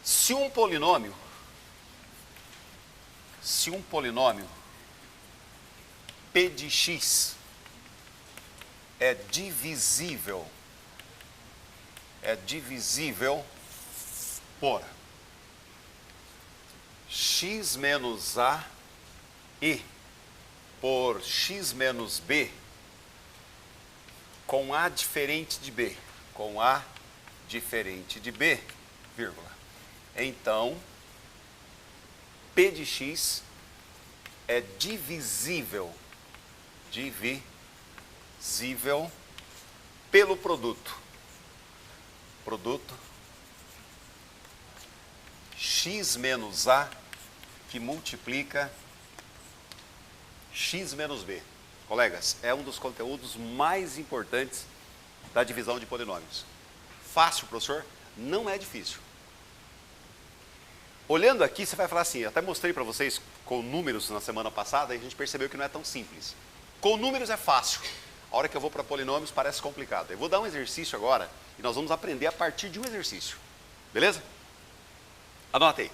Se um polinômio p de x é divisível por x menos a e por x menos b com a diferente de b, vírgula. Então, p de x é divisível pelo produto x menos a que multiplica x menos b. Colegas, é um dos conteúdos mais importantes da divisão de polinômios. Fácil, professor? Não é difícil. Olhando aqui, você vai falar assim, eu até mostrei para vocês com números na semana passada e a gente percebeu que não é tão simples. Com números é fácil. A hora que eu vou para polinômios parece complicado. Eu vou dar um exercício agora e nós vamos aprender a partir de um exercício. Beleza? Anota aí.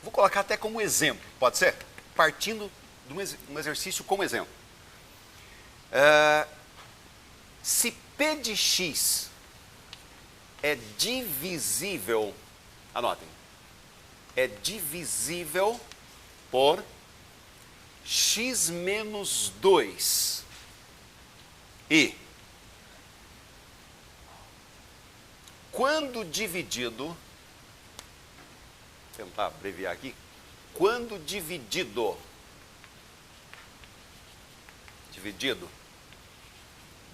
Vou colocar até como exemplo, pode ser? Partindo de um exercício como exemplo. Se p de x é divisível, anotem, é divisível por x menos 2 e quando dividido, vou tentar abreviar aqui, quando dividido,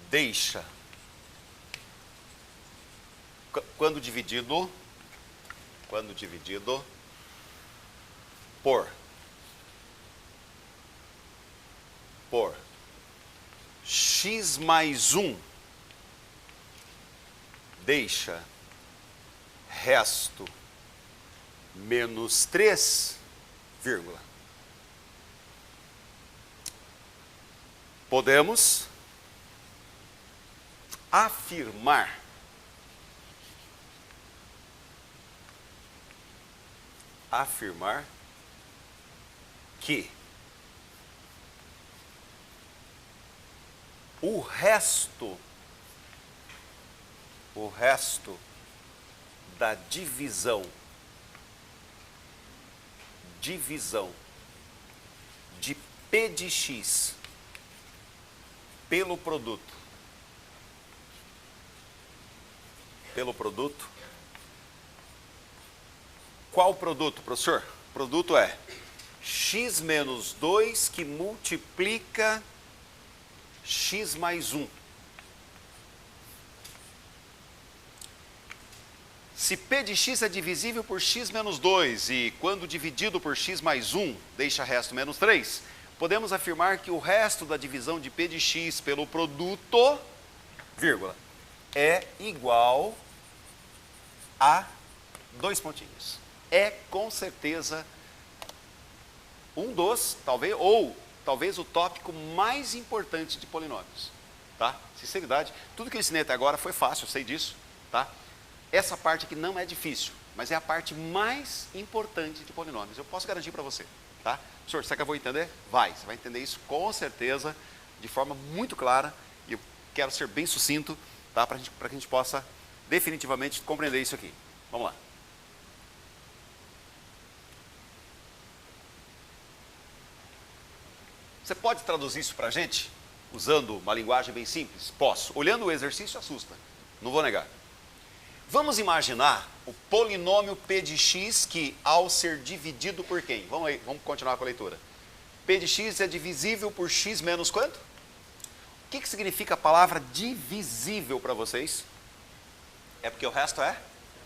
deixa, quando dividido por x mais 1 deixa resto menos 3, vírgula. Podemos afirmar que o resto da divisão de p de x pelo produto qual produto, professor? O produto é x menos 2 que multiplica x mais 1. Se p de x é divisível por x menos 2 e quando dividido por x mais 1 deixa resto menos 3, podemos afirmar que o resto da divisão de p de x pelo produto, vírgula, é igual a dois pontinhos. É com certeza um dos, talvez o tópico mais importante de polinômios, tá? Sinceridade, tudo que eu ensinei até agora foi fácil, eu sei disso, tá? Essa parte aqui não é difícil, mas é a parte mais importante de polinômios. Eu posso garantir para você, tá? Professor, será que eu vou entender? Vai, você vai entender isso com certeza, de forma muito clara, e eu quero ser bem sucinto, tá? Para que a gente possa definitivamente compreender isso aqui. Vamos lá. Você pode traduzir isso para a gente, usando uma linguagem bem simples? Posso. Olhando o exercício, assusta. Não vou negar. Vamos imaginar o polinômio p de x que, ao ser dividido por quem? Vamos aí, vamos continuar com a leitura. P de x é divisível por x menos quanto? O que significa a palavra divisível para vocês? É porque o resto é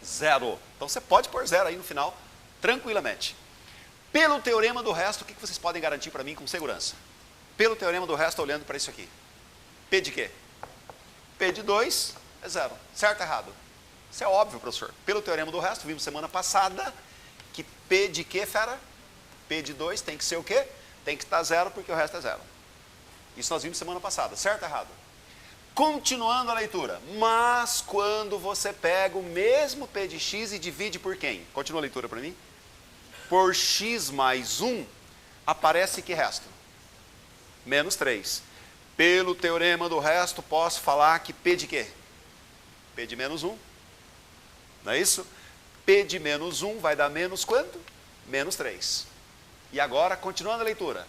zero. Então você pode pôr zero aí no final, tranquilamente. Pelo teorema do resto, o que vocês podem garantir para mim com segurança? Pelo teorema do resto, olhando para isso aqui. P de quê? P de 2 é zero. Certo ou errado? Isso é óbvio, professor. Pelo teorema do resto, vimos semana passada que P de quê, fera? P de 2 tem que ser o quê? Tem que estar zero porque o resto é zero. Isso nós vimos semana passada. Certo ou errado? Continuando a leitura. Mas quando você pega o mesmo p de x e divide por quem? Continua a leitura para mim. Por x mais 1, aparece que resto? Menos 3. Pelo teorema do resto, posso falar que p de quê? P de menos 1. Não é isso? P de menos 1 vai dar menos quanto? Menos 3. E agora, continuando a leitura.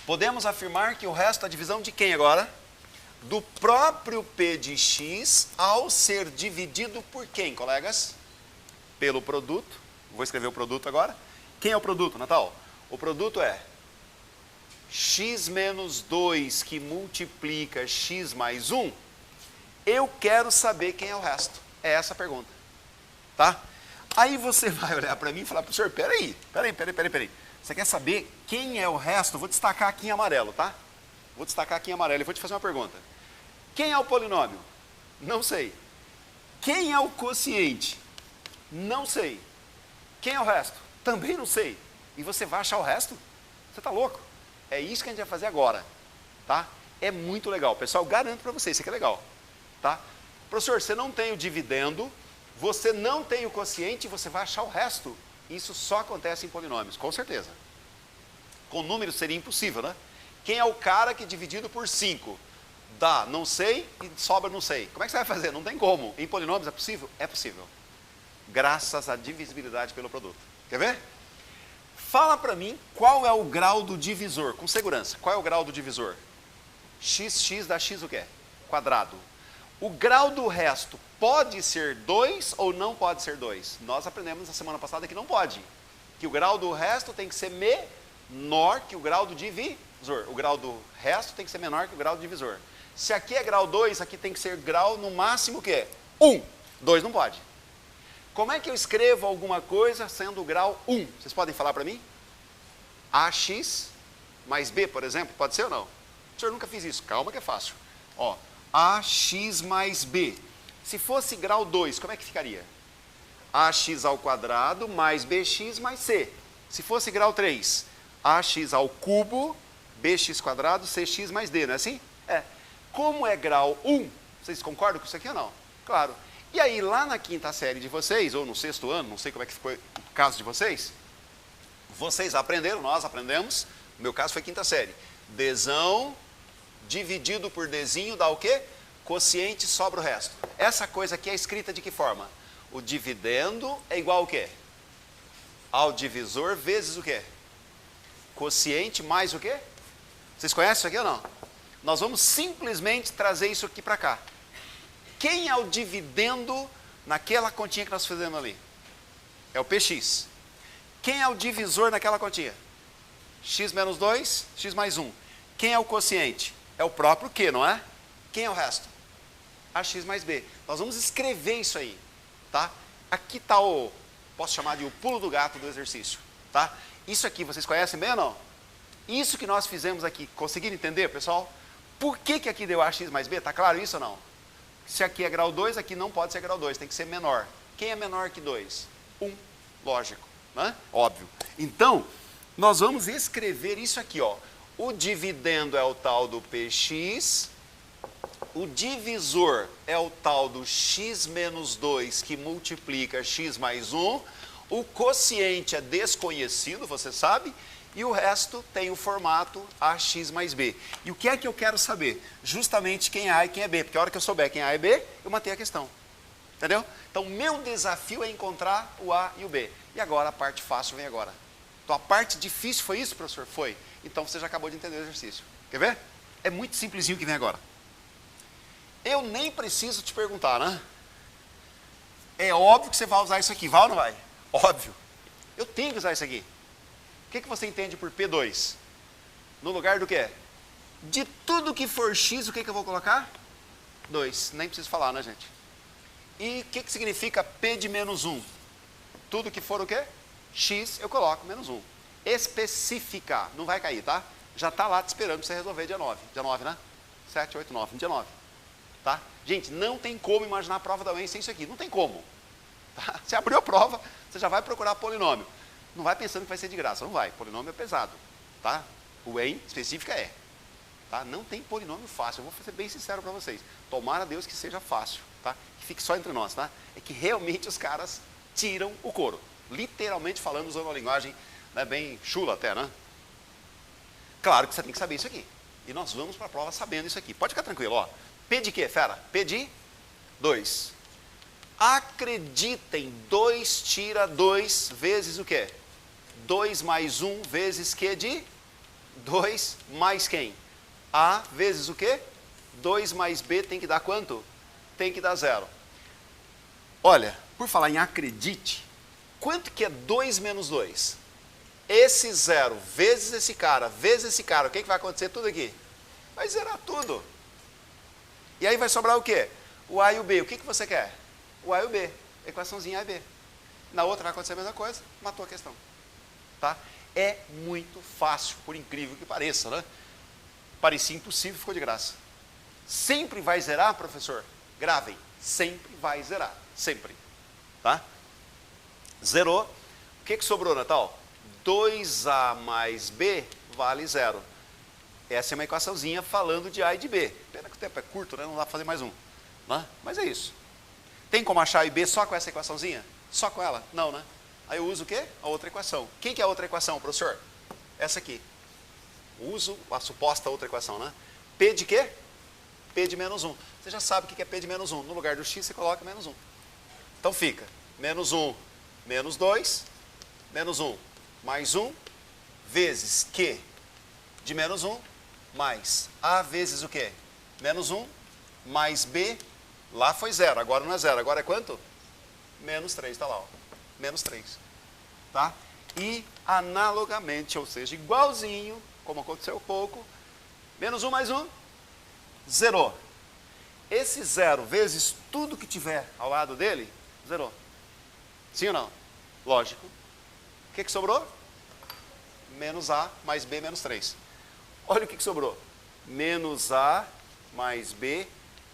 Podemos afirmar que o resto é a divisão de quem agora? Do próprio p de x ao ser dividido por quem, colegas? Pelo produto. Vou escrever o produto agora. Quem é o produto, Natal? O produto é x menos 2 que multiplica x mais 1. Eu quero saber quem é o resto. É essa a pergunta. Tá? Aí você vai olhar para mim e falar, professor, peraí. Você quer saber quem é o resto? Vou destacar aqui em amarelo, tá? Vou destacar aqui em amarelo e vou te fazer uma pergunta. Quem é o polinômio? Não sei. Quem é o quociente? Não sei. Quem é o resto? Também não sei. E você vai achar o resto? Você está louco? É isso que a gente vai fazer agora, tá? É muito legal. Pessoal, garanto para vocês, isso aqui é legal, tá? Professor, você não tem o dividendo, você não tem o quociente, você vai achar o resto. Isso só acontece em polinômios, com certeza. Com números seria impossível, né? Quem é o cara que dividido por 5 dá não sei e sobra não sei? Como é que você vai fazer? Não tem como. Em polinômios é possível? É possível. Graças à divisibilidade pelo produto. Quer ver? Fala para mim qual é o grau do divisor, com segurança. Qual é o grau do divisor? X dá x o quê? Quadrado. O grau do resto pode ser 2 ou não pode ser 2? Nós aprendemos na semana passada que não pode. Que o grau do resto tem que ser menor que o grau do divisor. O grau do resto tem que ser menor que o grau do divisor. Se aqui é grau 2, aqui tem que ser grau no máximo o quê? 1. 2 não pode. Como é que eu escrevo alguma coisa sendo o grau 1? Vocês podem falar para mim? AX mais B, por exemplo, pode ser ou não? O senhor nunca fiz isso, calma que é fácil. Ó, AX mais B. Se fosse grau 2, como é que ficaria? AX ao quadrado mais BX mais C. Se fosse grau 3, AX ao cubo, BX quadrado, CX mais D, não é assim? É. Como é grau 1, vocês concordam com isso aqui ou não? Claro. E aí, lá na quinta série de vocês, ou no sexto ano, não sei como é que ficou o caso de vocês, vocês aprenderam, nós aprendemos, no meu caso foi quinta série, Dzão dividido por Dzinho dá o quê? Quociente sobra o resto. Essa coisa aqui é escrita de que forma? O dividendo é igual ao quê? Ao divisor vezes o quê? Quociente mais o quê? Vocês conhecem isso aqui ou não? Nós vamos simplesmente trazer isso aqui para cá. Quem é o dividendo naquela continha que nós fizemos ali? É o px. Quem é o divisor naquela continha? X menos 2, x mais 1. Quem é o quociente? É o próprio Q, não é? Quem é o resto? AX mais B. Nós vamos escrever isso aí, tá? Aqui está o, posso chamar de o pulo do gato do exercício, tá? Isso aqui, vocês conhecem bem ou não? Isso que nós fizemos aqui, conseguiram entender, pessoal? Por que aqui deu AX mais B? Tá claro isso ou não? Se aqui é grau 2, aqui não pode ser grau 2, tem que ser menor. Quem é menor que 2? 1, lógico, né? Óbvio. Então, nós vamos escrever isso aqui, ó. O dividendo é o tal do px, o divisor é o tal do x menos 2 que multiplica x mais 1, o quociente é desconhecido, você sabe, e o resto tem o formato AX mais B. E o que é que eu quero saber? Justamente quem é A e quem é B, porque a hora que eu souber quem é A e B, eu matei a questão. Entendeu? Então, meu desafio é encontrar o A e o B. E agora a parte fácil vem agora. Então, a parte difícil foi isso, professor? Foi. Então, você já acabou de entender o exercício. Quer ver? É muito simplesinho o que vem agora. Eu nem preciso te perguntar, né? É óbvio que você vai usar isso aqui, vai ou não vai? Óbvio. Eu tenho que usar isso aqui. O que você entende por P2? No lugar do quê? De tudo que for X, o que eu vou colocar? 2. Nem preciso falar, né, gente? E o que significa P de menos 1? Tudo que for o quê? X, eu coloco menos 1. Especificar. Não vai cair, tá? Já está lá te esperando para você resolver dia 9. Dia 9, né? 7, 8, 9. Dia 9. Tá? Gente, não tem como imaginar a prova da UEM sem isso aqui. Não tem como. Tá? Você abriu a prova, você já vai procurar polinômio. Não vai pensando que vai ser de graça. Não vai. Polinômio é pesado. Tá? UEM específica é. tá? Não tem polinômio fácil, eu vou ser bem sincero para vocês. Tomara a Deus que seja fácil, tá? Que fique só entre nós, tá? É que realmente os caras tiram o couro. Literalmente falando, usando uma linguagem, né, bem chula até, né? Claro que você tem que saber isso aqui. E nós vamos para a prova sabendo isso aqui. Pode ficar tranquilo, ó. P de quê, fera? P de 2. Acreditem, 2 tira 2 vezes o quê? 2 mais 1 vezes Q de 2 mais quem? A vezes o quê? 2 mais B tem que dar quanto? Tem que dar 0. Olha, por falar em acredite, quanto que é 2 menos 2? Esse 0 vezes esse cara, o que vai acontecer tudo aqui? Vai zerar tudo. E aí vai sobrar o quê? O A e o B. O que você quer? O A e o B. Equaçãozinha A e B. Na outra vai acontecer a mesma coisa, matou a questão. Tá? É muito fácil, por incrível que pareça, né? Parecia impossível, ficou de graça. Sempre vai zerar, professor? Gravem. Sempre vai zerar. Sempre. Tá? Zerou. O que sobrou, Natal? 2A mais B vale 0. Essa é uma equaçãozinha falando de A e de B. Pena que o tempo é curto, né? Não dá para fazer mais um. Né? Mas é isso. Tem como achar A e B só com essa equaçãozinha? Só com ela? Não, né? Aí eu uso o quê? A outra equação. Quem que é a outra equação, professor? Essa aqui. Uso a suposta outra equação, né? P de quê? P de menos 1. Você já sabe o que é P de menos 1. No lugar do x, você coloca menos 1. Então fica menos 1, menos 2, menos 1, mais 1, vezes Q de menos 1, mais A vezes o quê? Menos 1, mais B, lá foi 0, agora não é 0, agora é quanto? Menos 3, está lá, ó. Menos 3. Tá? E analogamente, ou seja, igualzinho, como aconteceu há pouco, menos 1 mais 1, zerou. Esse 0 vezes tudo que tiver ao lado dele, zerou. Sim ou não? Lógico. O que sobrou? Menos A mais B menos 3. Olha o que sobrou. Menos A mais B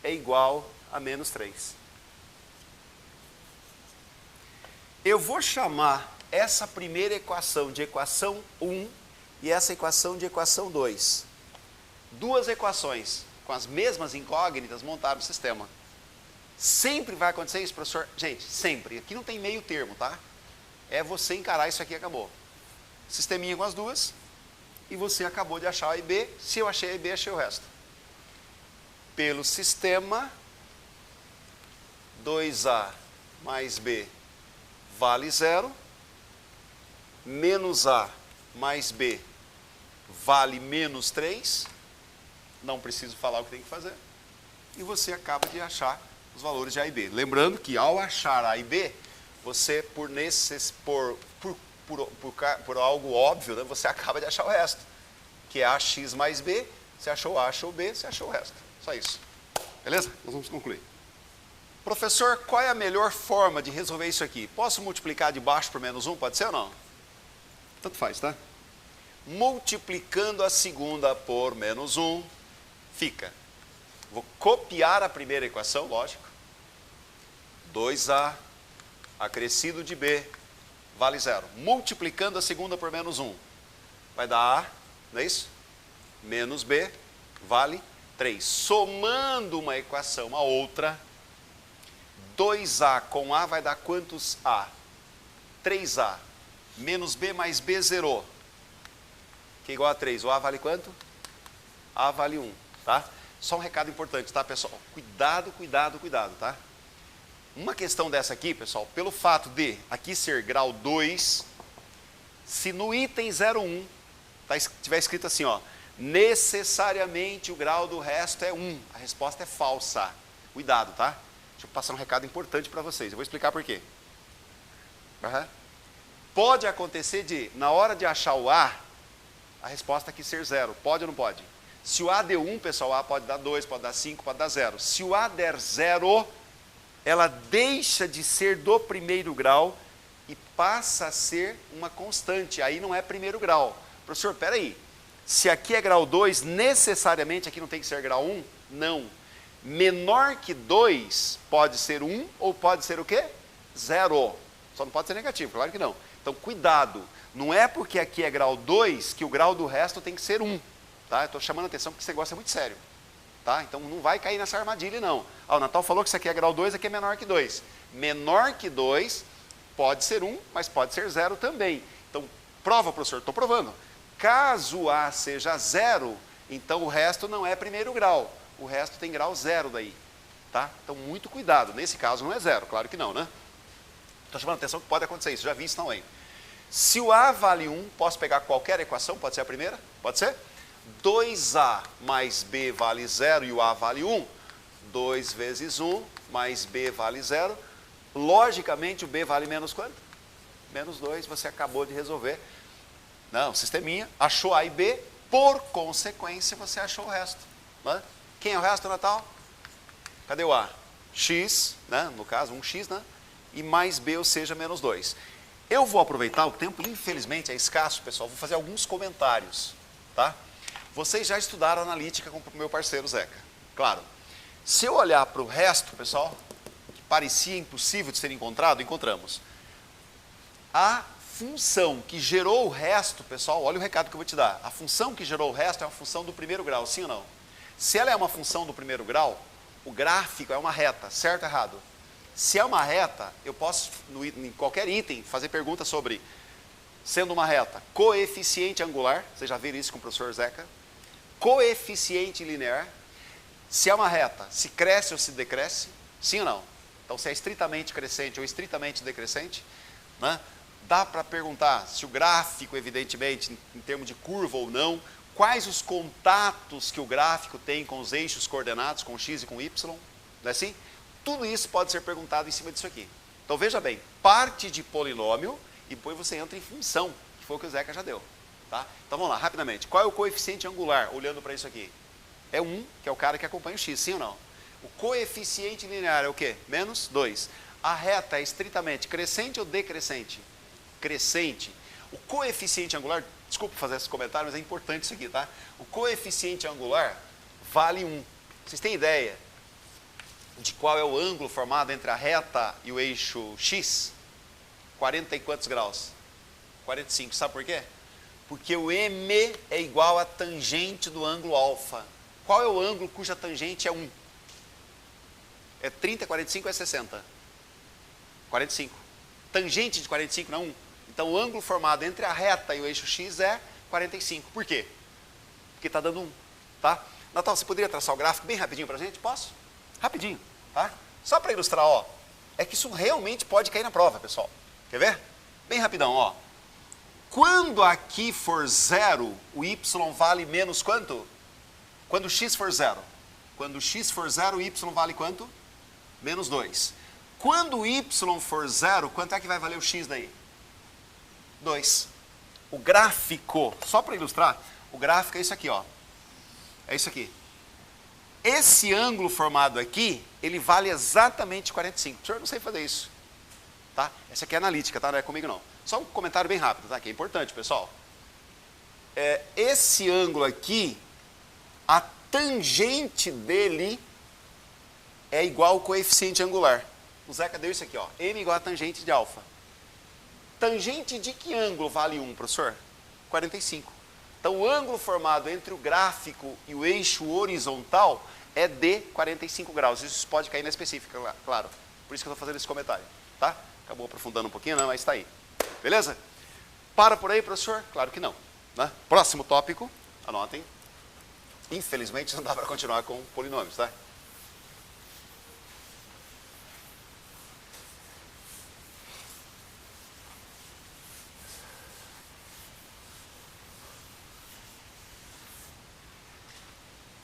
é igual a menos 3. Eu vou chamar essa primeira equação de equação 1 e essa equação de equação 2. Duas equações com as mesmas incógnitas montaram no sistema. Sempre vai acontecer isso, professor? Gente, sempre. Aqui não tem meio termo, tá? É você encarar isso aqui e acabou. Sisteminha com as duas e você acabou de achar A e B. Se eu achei A e B, achei o resto. Pelo sistema, 2A mais B vale 0, menos A mais B vale menos 3, não preciso falar o que tem que fazer, e você acaba de achar os valores de A e B. Lembrando que ao achar A e B, você, por algo óbvio, né, você acaba de achar o resto, que é AX mais B, você achou A, achou B, você achou o resto. Só isso. Beleza? Nós vamos concluir. Professor, qual é a melhor forma de resolver isso aqui? Posso multiplicar de baixo por menos 1? Pode ser ou não? Tanto faz, tá? Multiplicando a segunda por menos 1, fica. Vou copiar a primeira equação, lógico. 2A acrescido de B vale 0. Multiplicando a segunda por menos 1, vai dar A, não é isso? Menos B vale 3. Somando uma equação a outra, 2A com A vai dar quantos A? 3A. Menos B mais B zerou. Que é igual a 3. O A vale quanto? A vale 1, tá? Só um recado importante, tá, pessoal? Cuidado, cuidado, cuidado, tá? Uma questão dessa aqui, pessoal, pelo fato de aqui ser grau 2, se no item 01 tiver escrito assim, ó, necessariamente o grau do resto é 1, a resposta é falsa. Cuidado, tá? Deixa eu passar um recado importante para vocês. Eu vou explicar por quê. Uhum. Pode acontecer de, na hora de achar o A resposta aqui ser 0. Pode ou não pode? Se o A deu 1, pessoal, o A pode dar 2, pode dar 5, pode dar 0. Se o A der 0, ela deixa de ser do primeiro grau e passa a ser uma constante. Aí não é primeiro grau. Professor, espera aí. Se aqui é grau 2, necessariamente aqui não tem que ser grau 1? Não. Menor que 2 pode ser 1 ou pode ser o quê? 0. Só não pode ser negativo, claro que não. Então, cuidado. Não é porque aqui é grau 2 que o grau do resto tem que ser 1. tá? Eu estou chamando a atenção porque esse negócio é muito sério. Tá? Então não vai cair nessa armadilha não. Ah, o Natal falou que isso aqui é grau 2, aqui é menor que 2. Menor que 2 pode ser 1, mas pode ser 0 também. Então, prova, professor, estou provando. Caso A seja 0, então o resto não é primeiro grau. O resto tem grau 0 daí. Tá? Então, muito cuidado. Nesse caso não é 0, claro que não, né? Estou chamando a atenção que pode acontecer isso, já vi isso na UEM. Se o A vale 1, posso pegar qualquer equação, pode ser a primeira? Pode ser? 2A mais B vale 0 e o A vale 1. 2 vezes 1 mais B vale 0. Logicamente, o B vale menos quanto? Menos 2, você acabou de resolver. Não, sisteminha, achou A e B, por consequência, você achou o resto. Né? Quem é o resto, Natal? Cadê o A? X, né? No caso, 1x, né? E mais B, ou seja, menos 2. Eu vou aproveitar, o tempo infelizmente é escasso, pessoal, vou fazer alguns comentários, tá? Vocês já estudaram analítica com o meu parceiro Zeca, claro. Se eu olhar para o resto, pessoal, que parecia impossível de ser encontrado, encontramos. A função que gerou o resto, pessoal, olha o recado que eu vou te dar. A função que gerou o resto é uma função do primeiro grau, sim ou não? Se ela é uma função do primeiro grau, o gráfico é uma reta, certo ou errado? Se é uma reta, eu posso, em qualquer item, fazer perguntas sobre, sendo uma reta, coeficiente angular, vocês já viram isso com o professor Zeca, coeficiente linear, se é uma reta, se cresce ou se decresce, sim ou não? Então, se é estritamente crescente ou estritamente decrescente, né? Dá para perguntar se o gráfico, evidentemente, em termos de curva ou não, quais os contatos que o gráfico tem com os eixos coordenados, com x e com y, não é assim? Tudo isso pode ser perguntado em cima disso aqui. Então, veja bem, parte de polinômio e depois você entra em função, que foi o que o Zeca já deu. Tá? Então, vamos lá, rapidamente. Qual é o coeficiente angular, olhando para isso aqui? É 1, que é o cara que acompanha o x, sim ou não? O coeficiente linear é o quê? Menos 2. A reta é estritamente crescente ou decrescente? Crescente. O coeficiente angular, desculpa fazer esse comentário, mas é importante isso aqui, tá? O coeficiente angular vale 1. Vocês têm ideia de qual é o ângulo formado entre a reta e o eixo x? 40 e quantos graus? 45. Sabe por quê? Porque o M é igual à tangente do ângulo alfa. Qual é o ângulo cuja tangente é 1? É 30, 45 ou é 60? 45. Tangente de 45 não é 1. Então, o ângulo formado entre a reta e o eixo x é 45. Por quê? Porque está dando 1. Tá? Natal, você poderia traçar o gráfico bem rapidinho para a gente? Posso? Rapidinho. Tá? Só para ilustrar, ó, é que isso realmente pode cair na prova, pessoal. Quer ver? Bem rapidão, ó. Quando aqui for 0, o y vale menos quanto? Quando o x for 0. Quando o x for 0, o y vale quanto? Menos 2. Quando o y for 0, quanto é que vai valer o x daí? 2. O gráfico, só para ilustrar, o gráfico é isso aqui, ó. É isso aqui. Esse ângulo formado aqui, ele vale exatamente 45. O senhor não sei fazer isso. Tá? Essa aqui é analítica, tá? Não é comigo não. Só um comentário bem rápido, tá? Que é importante, pessoal. Esse ângulo aqui, a tangente dele é igual ao coeficiente angular. O Zeca deu isso aqui, ó. M igual a tangente de alfa. Tangente de que ângulo vale 1, professor? 45. Então, o ângulo formado entre o gráfico e o eixo horizontal é de 45 graus. Isso pode cair na específica, claro. Por isso que eu estou fazendo esse comentário. Tá? Acabou aprofundando um pouquinho, não, mas está aí. Beleza? Para por aí, professor? Claro que não. Né? Próximo tópico, anotem. Infelizmente, não dá para continuar com polinômios, tá?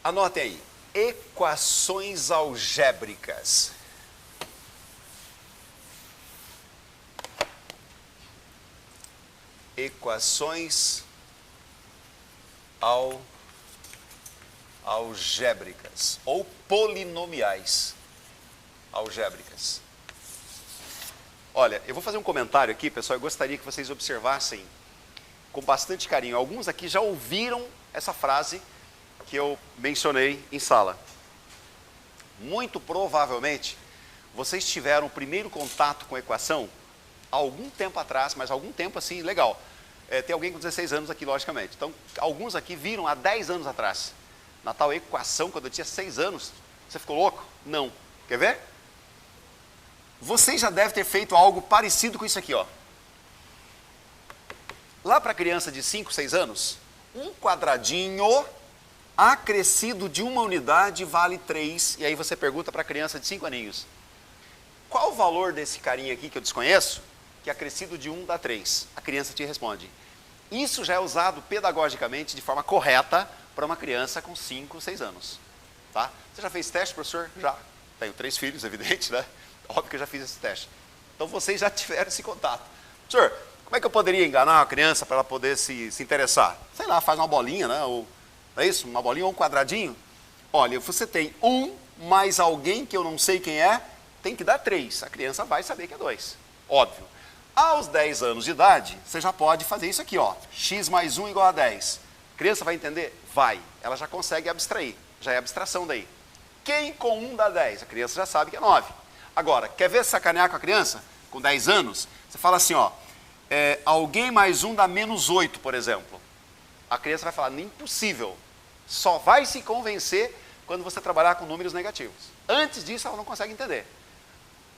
Anotem aí, equações algébricas. Equações algébricas ou polinomiais algébricas. Olha, eu vou fazer um comentário aqui, pessoal, eu gostaria que vocês observassem com bastante carinho. Alguns aqui já ouviram essa frase que eu mencionei em sala. Muito provavelmente, vocês tiveram o primeiro contato com a equação há algum tempo atrás, mas algum tempo assim, legal. tem alguém com 16 anos aqui, logicamente. Então, alguns aqui viram há 10 anos atrás. Na tal equação, quando eu tinha 6 anos. Você ficou louco? Não. Quer ver? Você já deve ter feito algo parecido com isso aqui, ó. Lá para criança de 5, 6 anos, um quadradinho acrescido de uma unidade vale 3. E aí você pergunta para a criança de 5 aninhos. Qual o valor desse carinha aqui que eu desconheço, que acrescido de 1 dá 3? A criança te responde. Isso já é usado pedagogicamente de forma correta para uma criança com 5, 6 anos. Tá? Você já fez teste, professor? Já. Tenho 3 filhos, evidente, né? Óbvio que eu já fiz esse teste. Então vocês já tiveram esse contato. Professor, como é que eu poderia enganar uma criança para ela poder se interessar? Sei lá, faz uma bolinha, né? Ou, não é isso? Uma bolinha ou um quadradinho? Olha, você tem 1 mais alguém que eu não sei quem é, tem que dar 3. A criança vai saber que é 2. Óbvio. Aos 10 anos de idade, você já pode fazer isso aqui, ó. X mais 1 igual a 10. A criança vai entender? Vai. Ela já consegue abstrair. Já é abstração daí. Quem com 1 dá 10? A criança já sabe que é 9. Agora, quer ver sacanear com a criança? Com 10 anos? Você fala assim, ó. Alguém mais 1 dá menos 8, por exemplo. A criança vai falar, impossível. Só vai se convencer quando você trabalhar com números negativos. Antes disso, ela não consegue entender.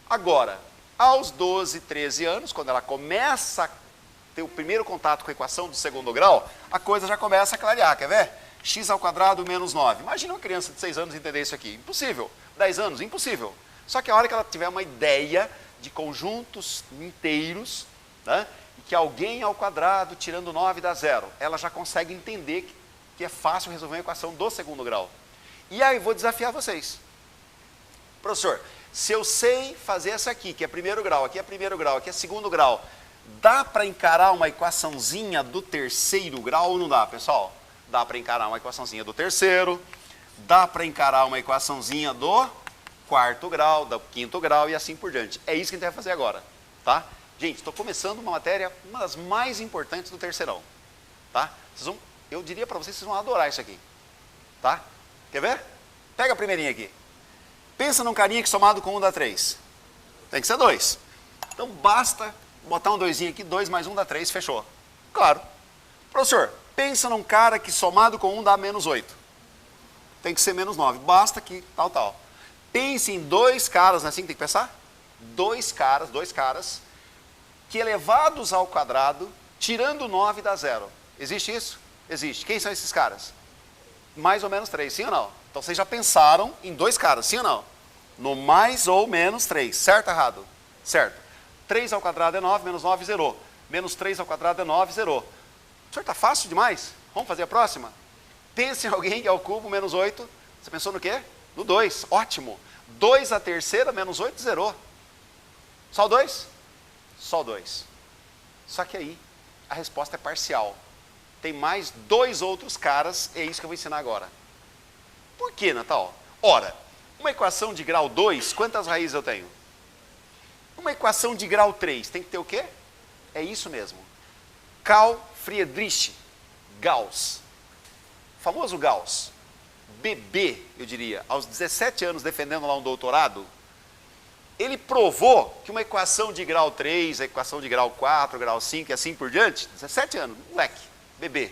Agora, aos 12, 13 anos, quando ela começa a ter o primeiro contato com a equação do segundo grau, a coisa já começa a clarear, quer ver? X ao quadrado menos 9. Imagina uma criança de 6 anos entender isso aqui. Impossível. 10 anos, impossível. Só que a hora que ela tiver uma ideia de conjuntos inteiros, né, e que alguém ao quadrado tirando 9 dá 0, ela já consegue entender que é fácil resolver uma equação do segundo grau. E aí, vou desafiar vocês. Professor, se eu sei fazer essa aqui, que é primeiro grau, aqui é primeiro grau, aqui é segundo grau, dá para encarar uma equaçãozinha do terceiro grau ou não dá, pessoal? Dá para encarar uma equaçãozinha do terceiro, dá para encarar uma equaçãozinha do quarto grau, do quinto grau e assim por diante. É isso que a gente vai fazer agora, tá? Gente, estou começando uma matéria, uma das mais importantes do terceirão, tá? Eu diria para vocês, vocês vão adorar isso aqui, tá? Quer ver? Pega a primeirinha aqui. Pensa num carinha que somado com 1 dá 3. Tem que ser 2. Então basta botar um 2 aqui, 2 mais 1 dá 3, fechou. Claro. Professor, pensa num cara que somado com 1 dá menos 8. Tem que ser menos 9. Basta que tal. Pense em 2 caras, não é assim que tem que pensar? 2 caras, que elevados ao quadrado, tirando 9 dá 0. Existe isso? Existe. Quem são esses caras? Mais ou menos 3, sim ou não? Então vocês já pensaram em 2 caras, sim ou não? No mais ou menos 3, certo ou errado? Certo. 3 ao quadrado é 9, menos 9, zerou. Menos 3 ao quadrado é 9, zerou. Senhor, está fácil demais? Vamos fazer a próxima? Pense em alguém que é o cubo, menos 8. Você pensou no quê? No 2, ótimo. 2 à terceira, menos 8, zerou. Só o 2? Só o 2. Só que aí, a resposta é parcial. Tem mais 2 outros caras, é isso que eu vou ensinar agora. Por que, Natal? Ora, uma equação de grau 2, quantas raízes eu tenho? Uma equação de grau 3, tem que ter o quê? É isso mesmo. Carl Friedrich Gauss. Famoso Gauss. Bebê, eu diria, aos 17 anos defendendo lá um doutorado, ele provou que uma equação de grau 3, a equação de grau 4, grau 5 e assim por diante, 17 anos, moleque, bebê,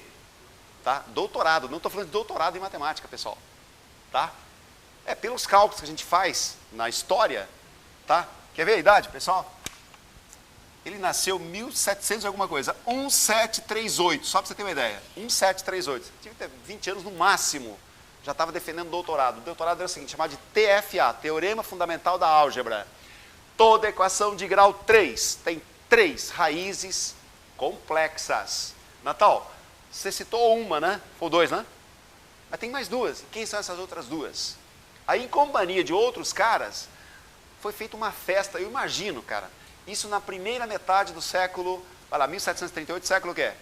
tá? Doutorado, não estou falando de doutorado em matemática, pessoal, tá? Pelos cálculos que a gente faz na história, tá? Quer ver a idade, pessoal? Ele nasceu em 1700 e alguma coisa, 1738, só para você ter uma ideia, 1738, tinha que ter 20 anos no máximo, já estava defendendo doutorado. O doutorado era o seguinte, chamado de TFA, Teorema Fundamental da Álgebra. Toda equação de grau 3 tem 3 raízes complexas. Natal, você citou uma, né? Ou 2, né? Mas tem mais 2. E quem são essas outras 2? Aí, em companhia de outros caras, foi feita uma festa, eu imagino, cara, isso na primeira metade do século, vai lá, 1738, século o quê?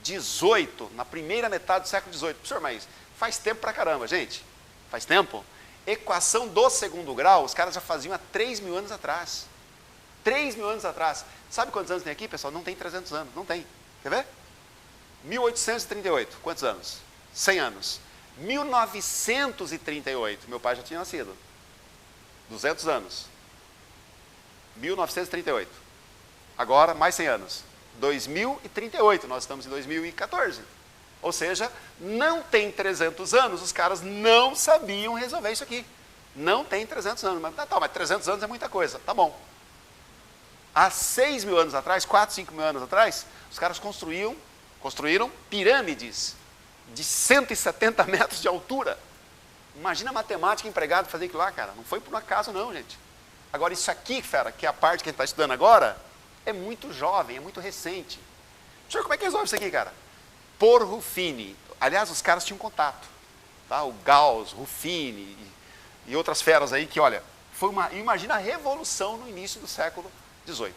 18, na primeira metade do século 18. Professor, mas faz tempo pra caramba, gente. Faz tempo. Equação do segundo grau, os caras já faziam há 3.000 anos atrás. 3.000 anos atrás. Sabe quantos anos tem aqui, pessoal? Não tem 300 anos, não tem. Quer ver? 1838, quantos anos? 100 anos. 1938, meu pai já tinha nascido. 200 anos. 1938. Agora, mais 100 anos. 2038, nós estamos em 2014. Ou seja, não tem 300 anos, os caras não sabiam resolver isso aqui. Não tem 300 anos, mas 300 anos é muita coisa, tá bom. Há 6 mil anos atrás, 4, 5 mil anos atrás, os caras construíram pirâmides de 170 metros de altura. Imagina a matemática empregada fazer aquilo lá, cara. Não foi por um acaso não, gente. Agora isso aqui, fera, que é a parte que a gente está estudando agora, é muito jovem, é muito recente. Senhor, como é que resolve isso aqui, cara? Por Ruffini. Aliás, os caras tinham contato. Tá? O Gauss, Ruffini e outras feras aí que, olha, imagina a revolução no início do século XVIII.